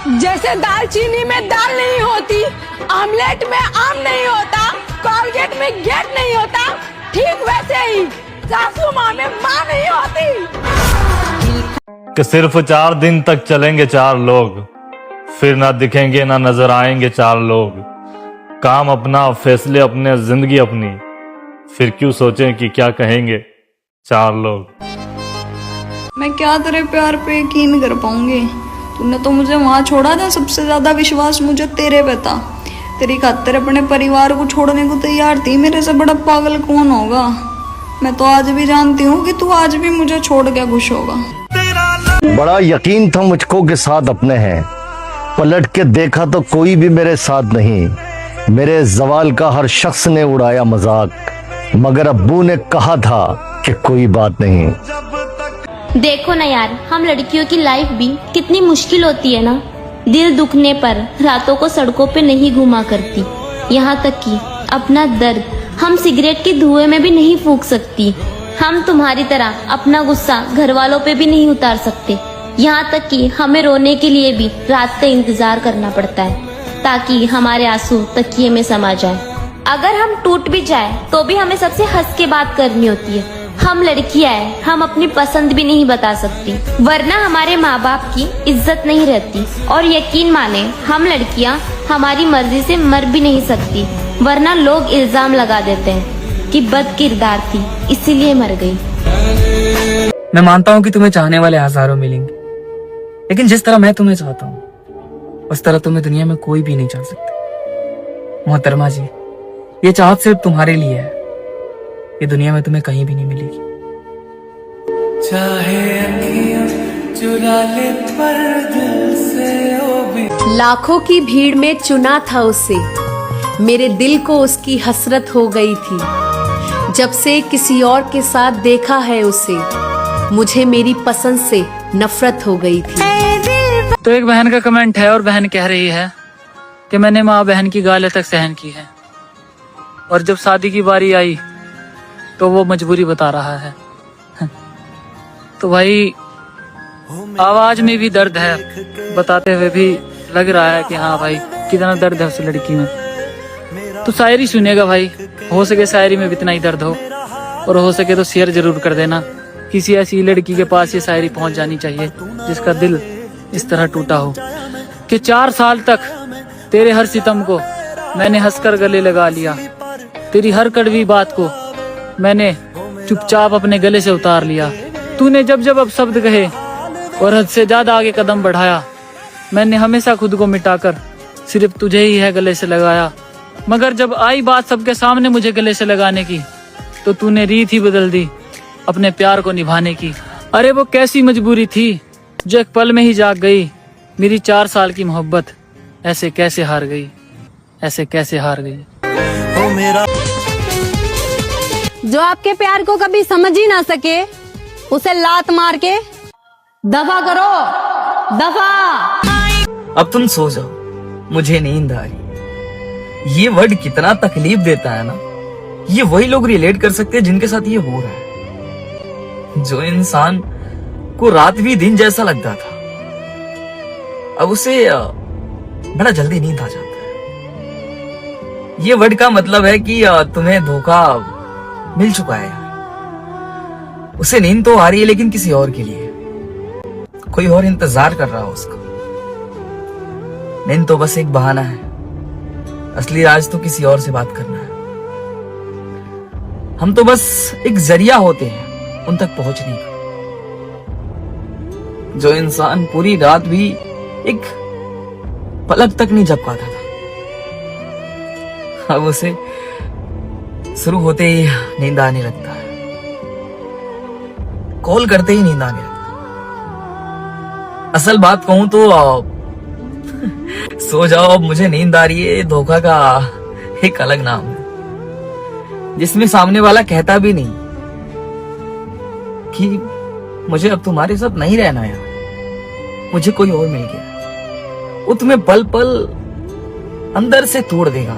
जैसे दालचीनी में दाल नहीं होती, आमलेट में आम नहीं होता, कोलगेट में गेट नहीं होता, ठीक वैसे ही सासू माँ में माँ नहीं होती। कि सिर्फ 4 दिन तक चलेंगे 4 लोग, फिर ना दिखेंगे ना नजर आएंगे 4 लोग। काम अपना, फैसले अपने, जिंदगी अपनी, फिर क्यों सोचें कि क्या कहेंगे 4 लोग। मैं क्या तेरे प्यार पे यकीन कर पाऊंगी। तूने तो मुझे वहां छोड़ा था, सबसे ज्यादा विश्वास मुझे तेरे पे था। तेरी खातिर अपने परिवार को छोड़ने को तैयार थी। मेरे से बड़ा पागल कौन होगा। मैं तो आज भी जानती हूँ कि तू आज भी मुझे छोड़ के खुश होगा। बड़ा यकीन था मुझको के साथ अपने हैं, पलट के देखा तो कोई भी मेरे साथ नहीं। मेरे जवाल का हर शख्स ने उड़ाया मजाक, मगर अब्बू ने कहा था कि कोई बात नहीं। देखो ना यार, हम लड़कियों की लाइफ भी कितनी मुश्किल होती है ना। दिल दुखने पर रातों को सड़कों पे नहीं घुमा करती, यहाँ तक कि अपना दर्द हम सिगरेट के धुएं में भी नहीं फूंक सकती। हम तुम्हारी तरह अपना गुस्सा घर वालों पे भी नहीं उतार सकते, यहाँ तक कि हमें रोने के लिए भी रात का इंतजार करना पड़ता है ताकि हमारे आंसू तकिए में समा जाए। अगर हम टूट भी जाए तो भी हमें सबसे हंस के बात करनी होती है। हम लड़कियां हैं, हम अपनी पसंद भी नहीं बता सकती, वरना हमारे माँ बाप की इज्जत नहीं रहती। और यकीन माने, हम लड़कियां हमारी मर्जी से मर भी नहीं सकती, वरना लोग इल्जाम लगा देते हैं कि बद किरदार थी इसीलिए मर गई। मैं मानता हूँ कि तुम्हें चाहने वाले हजारों मिलेंगे, लेकिन जिस तरह मैं तुम्हें चाहता हूँ उस तरह तुम्हें दुनिया में कोई भी नहीं चाह सकता। मोहतरमा जी, ये चाहत सिर्फ तुम्हारे लिए है, ये दुनिया में तुम्हें कहीं भी नहीं मिलेगी। चाहे अखियां चुरा ले पर दिल से वो भी। लाखों की भीड़ में चुना था उसे, मेरे दिल को उसकी हसरत हो गई थी। जब से किसी और के साथ देखा है उसे, मुझे मेरी पसंद से नफरत हो गई थी। तो एक बहन का कमेंट है और बहन कह रही है कि मैंने माँ बहन की गालें तक सहन की है, और जब शादी की बारी आई तो वो मजबूरी बता रहा है। तो भाई, आवाज में भी दर्द है, बताते हुए भी लग रहा है कि हाँ भाई कितना दर्द है उस लड़की में। तो शायरी सुनेगा भाई, हो सके शायरी में भी इतना ही दर्द हो, और हो सके तो शेयर जरूर कर देना। किसी ऐसी लड़की के पास ये शायरी पहुंच जानी चाहिए जिसका दिल इस तरह टूटा हो कि 4 साल तक तेरे हर सितम को मैंने हंसकर गले लगा लिया, तेरी हर कड़वी बात को मैंने चुपचाप अपने गले से उतार लिया। तूने जब जब अब शब्द कहे और हद से ज्यादा आगे कदम बढ़ाया, मैंने हमेशा खुद को मिटाकर सिर्फ तुझे ही है गले से लगाया। मगर जब आई बात सबके सामने मुझे गले से लगाने की, तो तूने रीत ही बदल दी अपने प्यार को निभाने की। अरे वो कैसी मजबूरी थी जो एक पल में ही जाग गई। मेरी 4 साल की मोहब्बत ऐसे कैसे हार गई, ऐसे कैसे हार गई। जो आपके प्यार को कभी समझ ही ना सके, उसे लात मार के दफा करो, दफा। अब तुम सो जाओ, मुझे नींद आ रही। ये वर्ड कितना तकलीफ देता है ना। ये वही लोग रिलेट कर सकते हैं जिनके साथ ये हो रहा है। जो इंसान को रात भी दिन जैसा लगता था, अब उसे बड़ा जल्दी नींद आ जाता है। ये वर्ड का मतलब है कि तुम्हें धोखा मिल चुका है। उसे नींद तो आ रही है, लेकिन किसी और के लिए, कोई और इंतजार कर रहा है उसका। नींद तो बस एक बहाना है, असली राज तो किसी और से बात करना है। हम तो बस एक जरिया होते हैं उन तक पहुंचने का। जो इंसान पूरी रात भी एक पलक तक नहीं झपकाता था, अब उसे शुरू होते ही नींद आने लगता है, कॉल करते ही नींद आने लगता है। असल बात कहूं तो सो जाओ, अब मुझे नींद आ रही है, धोखा का एक अलग नाम है, जिसमें सामने वाला कहता भी नहीं कि मुझे अब तुम्हारे साथ नहीं रहना यार, मुझे कोई और मिल गया। वो तुम्हें पल पल अंदर से तोड़ देगा,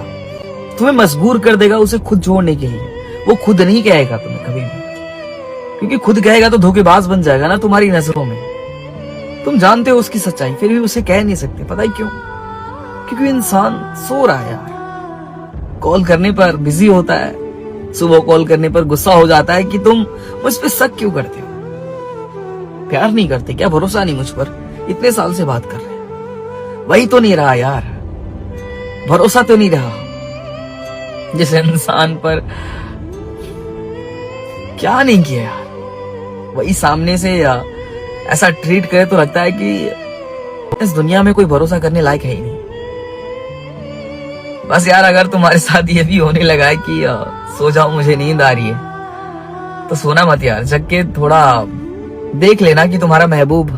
तुम्हें मजबूर कर देगा उसे खुद छोड़ने के लिए। वो खुद नहीं कहेगा तुम्हें कभी भी, क्योंकि खुद कहेगा तो धोखेबाज बन जाएगा ना तुम्हारी नजरों में। तुम जानते हो उसकी सच्चाई, फिर भी उसे कह नहीं सकते। पता ही क्यों? क्योंकि इंसान सो रहा है यार। कॉल करने पर बिजी होता है, सुबह कॉल करने पर गुस्सा हो जाता है कि तुम मुझ पे शक क्यों करते हो? प्यार नहीं करते क्या? भरोसा नहीं मुझ पर? इतने साल से बात कर रहे हैं, वही तो नहीं रहा यार, भरोसा तो नहीं रहा। जिस इंसान पर क्या नहीं किया यार, वही सामने से ऐसा ट्रीट करे तो लगता है कि इस दुनिया में कोई भरोसा करने लायक है ही नहीं। बस यार, अगर तुम्हारे साथ ये भी होने लगा है कि सो जाओ मुझे नींद आ रही है, तो सोना मत यार, जग के थोड़ा देख लेना कि तुम्हारा महबूब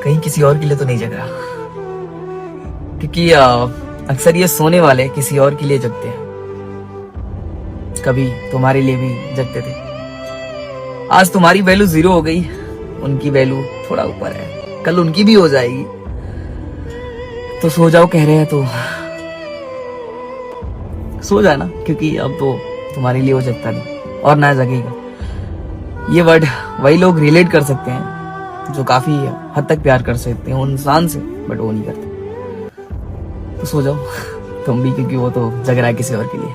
कहीं किसी और के लिए तो नहीं जग रहा। क्योंकि अक्सर ये सोने वाले किसी और के लिए जगते हैं, कभी तुम्हारे लिए भी जगते थे। आज तुम्हारी वैल्यू 0 हो गई, उनकी वैल्यू थोड़ा ऊपर है, कल उनकी भी हो जाएगी। तो सो जाओ कह रहे हैं तो सो जाना, क्योंकि अब तो तुम्हारे लिए वो जगता नहीं और ना जगेगा। ये वर्ड वही लोग रिलेट कर सकते हैं जो काफी हद तक प्यार कर सकते हैं उन इंसान से, बट वो नहीं करते। तो सो जाओ तुम भी, क्योंकि वो तो जग रहा है किसी और के लिए।